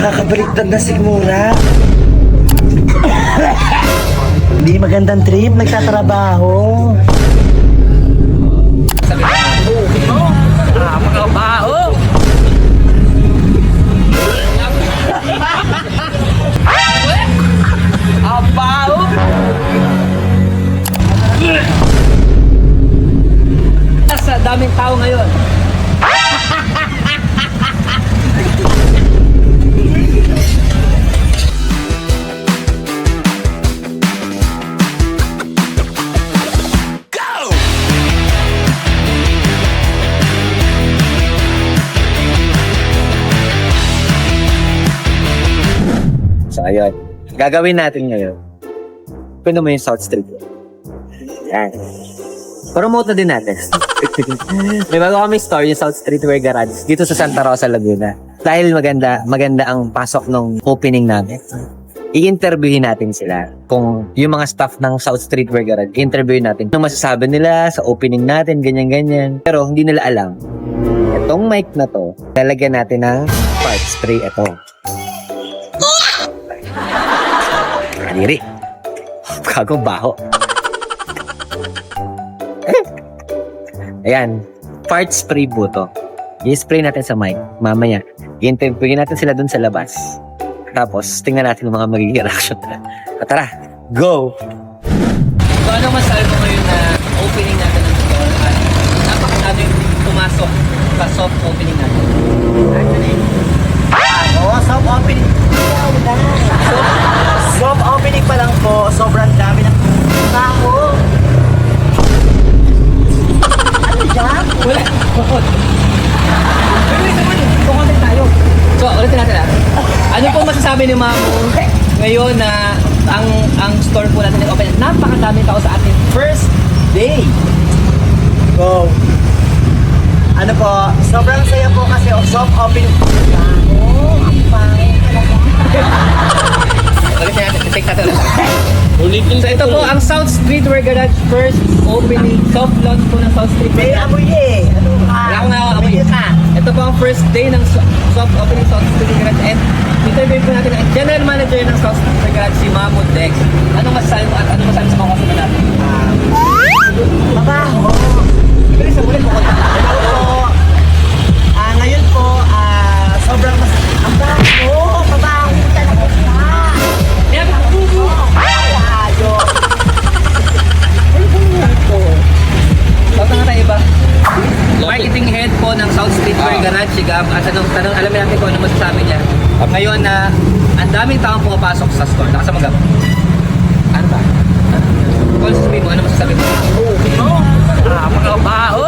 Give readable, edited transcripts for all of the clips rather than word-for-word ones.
Nakakabaliktad na sigmura. Hindi magandang trip, nagtatrabaho. Sabi ko, mga baho! Abaho! Sa daming tao ngayon. So, ayun. Gagawin natin ngayon. Pwede mo yung South Street. Yan. Promote na din natin. May bago kami story yung South Streetwear Garage dito sa Santa Rosa, Laguna. Dahil maganda ang pasok ng opening namin. I-interviewin natin sila kung yung mga staff ng South Streetwear Garage. I-interviewin natin kung masasabi nila sa opening natin, ganyan-ganyan. Pero hindi nila alam. Itong mic na to, lalagyan natin ng part spray. Ito. Kaniri. Kagong baho. Ayan. Part spray po to. I-spray natin sa mic. Mamaya. I-interviewin natin sila dun sa labas. Tapos, tingnan natin yung mga magiging reaction. Tara, go! So ano masabi mo ngayon na opening natin ng store at napakadaming pumasok sa soft opening natin? Soft opening. Soft opening pa lang po, sobrang dami ng tao. Ano yan? Wala! Bakot! Kukontent tayo. So, ulitin natin ah. Ano po masasabi ni Mamo ngayon na ang store po natin nag-open? Napakadaming tao sa ating first day. Go. Ano po, sobrang saya po kasi soft opening. Ang pangit talaga. Ulitin natin. Take natin ulit. So, ito po ang South Streetwear Garage first opening soft launch po ng South Streetwear May Garage. amoy eh. Ano ka? Wala akong nakakamoy. May ka. Ito po ang first day ng soft opening South Streetwear Garage and interview po natin ang General Manager ng South Streetwear Garage, si Mahmoud Dex. Anong masasabi mo at anong masasabi sa mga customer natin? Mabaho. Bilis, ulit po. Hello po. Ngayon po, sobrang ang baho. Mabaho talaga siya. Kaya ba? Ayaw. Tapos nga tayo iba. Marketing head po ng South Streetwear Garage, si Gab. At tanong, alam natin kung ano masasabi niya. Ngayon na ang daming taong pumapasok sa store. Nakasama Gab. Ano ba? Kung sasabihin mo, ano masasabi mo? Mga baho!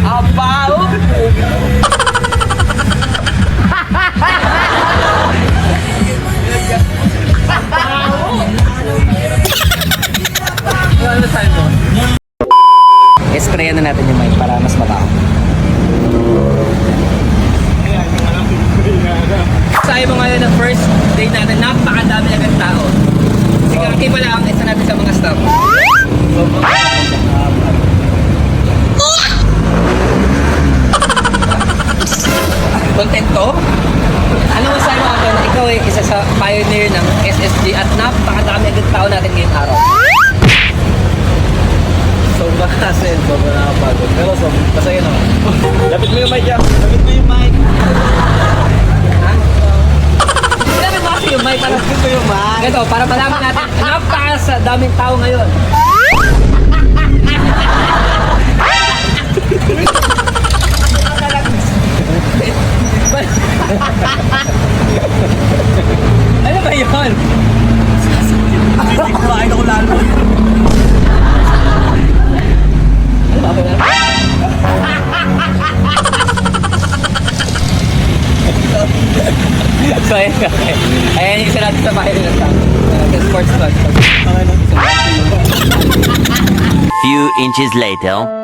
Abaho! Ano tayo mo? Sprayan na natin yung mic para mas mabaho. Sabi mo ngayon na first day natin, napakadami agad tao. Sige, okay pala ang isa natin sa mga staff. Kontento? Ano mo sabi mo ako na ikaw ay isa sa pioneer ng SSG at napakadami agad tao natin ngayong araw? Sobrang hassle, sobrang nakapagod. Pero masaya naman. Lapit mo yung mic yan. Lapit mo yung mic. Ha? Kailangan mo kasi yung mic para Gusto yung man. ito, para malaman natin napaka daming tao ngayon. Ano ba yun? Kumain ako lalo. Ano ba ba? So, ayan kami. Ayan yung isa natin sa bahay nila sa sports club. Few inches later.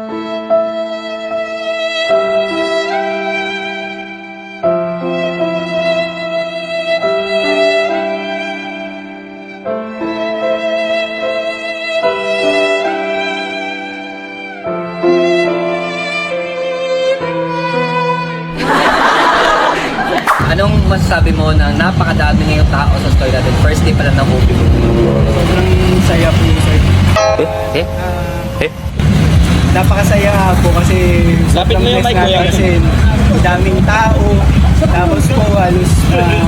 Anong masasabi mo na napakadami ngayong tao sa store natin? First day pa lang ng opening. Sobrang saya po sir. Napakasaya po kasi Lapit mo yung mic, blessed kuya. natin kasi daming tao. Tapos po halos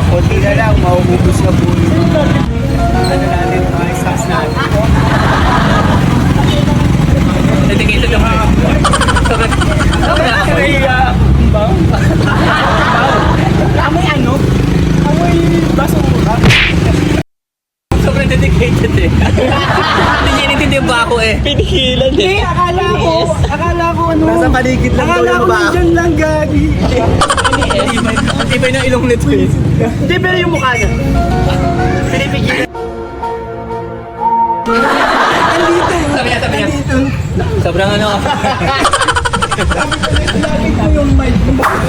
konti na lang mauubos na po yung ano natin, mga stocks natin. Dedicated naman. Sobrang... Amoy ano? Amoy basura. Sobrang dedicated eh. Hindi niya inintindi ba ako eh. Pinigilan Hindi, akala ko ano. Nasa paligid lang daw Akala yung ko babae. dyan lang gagi. Ang ibay ng ilong nito eh. Hindi, pero yung mukha niya. Pinipigilan. Sabi niya. Sobrang ano.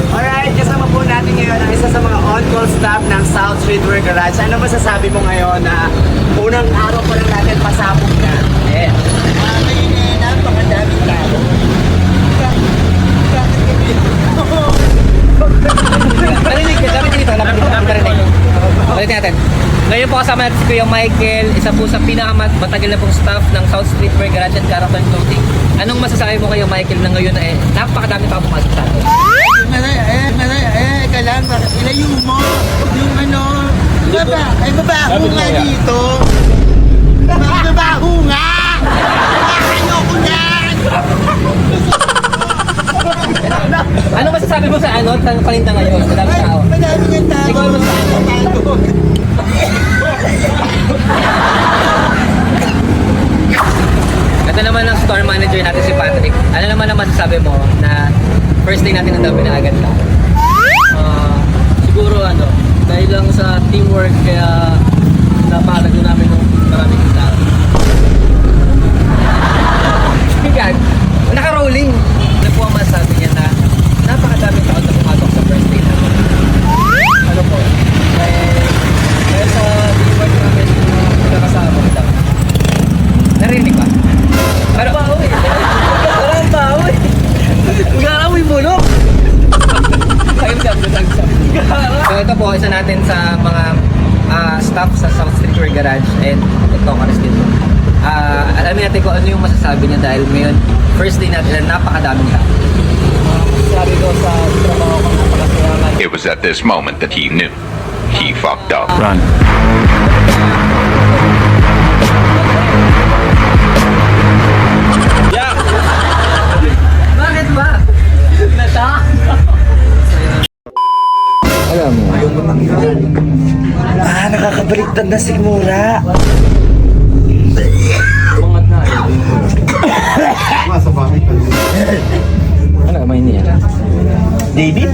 Alright, kasama po natin ngayon ang isa sa mga on-call staff ng South Streetwear Garage. Ano masasabi mo ngayon na unang araw pa lang natin pasabog na? Yeah. Napakadaming tao. Narinig ka, dapat dito. Balik natin. Ngayon po kasama natin si Kuya Michael, isa po sa pinakamatagal na pong staff ng South Streetwear Garage and Caravan Clothing. Anong masasabi mo kayo Michael na ngayon na napakadami pa pumasok sa atin? Eka lang, ilayo mo. Yung ano, babaho nga dito. Babaho nga! Ayoko yan! Anong masasabi mo sa ano, sa palinda ngayon? Sa dami tao? Madami ng tao. Ikaw ano sa ano? Ito naman ang store manager natin si Patrick. Ano naman ang masasabi mo na first day natin ang dami na agad tao? Siguro ano, dahil lang sa teamwork kaya napalago namin ng maraming tao. Bigag, naka-rolling. Ano po ang masasabi niya na napakadaming tao na pumasok sa first day natin? Ano po? Dahil sa teamwork namin nakasama kita. Narinig ba? Pero, Walang tao eh. Wala mo yung bulok. so ito po, isa natin sa mga staff sa South Streetwear Garage and ito, karas dito. Alamin natin kung ano yung masasabi niya dahil ngayon, first day natin, napakadaming tao. Sabi ko sa trabaho ko napakasalamat. It was at this moment that he knew. He fucked up. Bakit ba? Nakakabaliktad na sigmura. Ano kamay niya? David,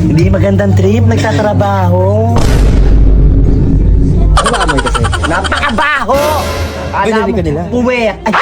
hindi magandang trip, nagtatrabaho. Ano ba amoy kasi? Napakabaho! Ay, narinig ka nila? Uwi. Ay.